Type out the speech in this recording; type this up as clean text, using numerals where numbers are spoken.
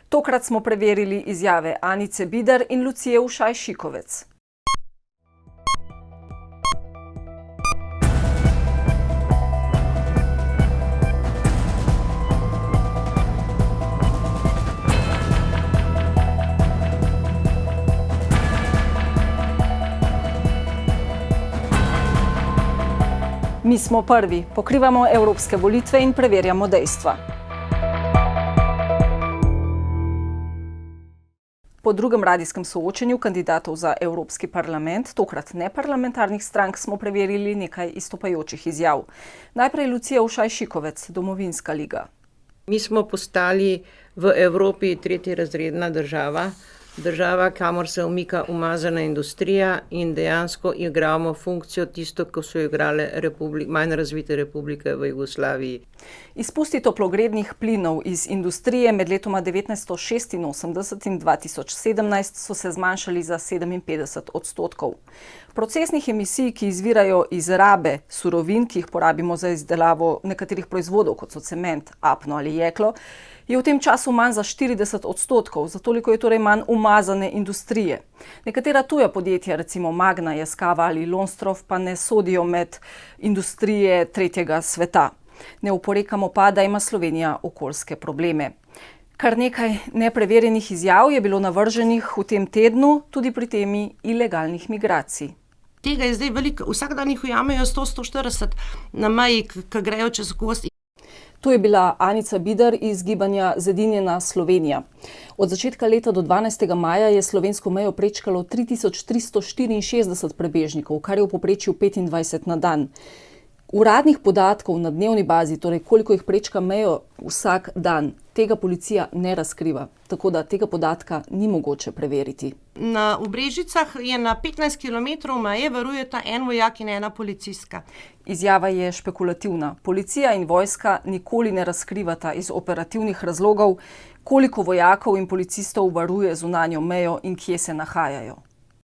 Tokrat smo preverili izjave Anice Bidar in Lucije Ušaj Šikovec. Mi smo prvi, pokrivamo evropske volitve in preverjamo dejstva. Po drugem radijskem soočenju kandidatov za Evropski parlament, tokrat neparlamentarnih strank, smo preverili nekaj izstopajočih izjav. Najprej Lucija Ušaj Šikovec, Domovinska liga. Mi smo postali v Evropi tretjerazredna država. Država, kamor se umika umazana industrija in dejansko igramo funkcijo tisto, ko so igrale manj razvite republike v Jugoslaviji. Izpusti toplogrednih plinov iz industrije med letoma 1986 in 2017 so se zmanjšali za 57%. Procesnih emisij, ki izvirajo iz rabe surovin, ki jih porabimo za izdelavo nekaterih proizvodov, kot so cement, apno ali jeklo, je v tem času manj za 40%, za toliko je torej manj umazane industrije. Nekatera tuja podjetja, recimo Magna, Yaskawa ali Lonstrof, pa ne sodijo med industrije tretjega sveta. Ne oporekamo pa, da ima Slovenija okoljske probleme. Kar nekaj nepreverjenih izjav je bilo navrženih v tem tednu tudi pri temi ilegalnih migracij. Tega je zdaj veliko, vsak dan jih ujamejo 100-140 na meji, ki grejo čez gozd. To je bila Anica Bidar iz gibanja Zedinjena Slovenija. Od začetka leta do 12. maja je slovensko mejo prečkalo 3364 prebežnikov, kar je v povprečju 25 na dan. Uradnih podatkov na dnevni bazi, torej koliko jih prečka mejo vsak dan, tega policija ne razkriva, tako da tega podatka ni mogoče preveriti. V Brežicah je na 15 km meje varujeta en vojak in ena policistka. Izjava je špekulativna. Policija in vojska nikoli ne razkrivata iz operativnih razlogov, koliko vojakov in policistov varuje zunanjo mejo in kje se nahajajo.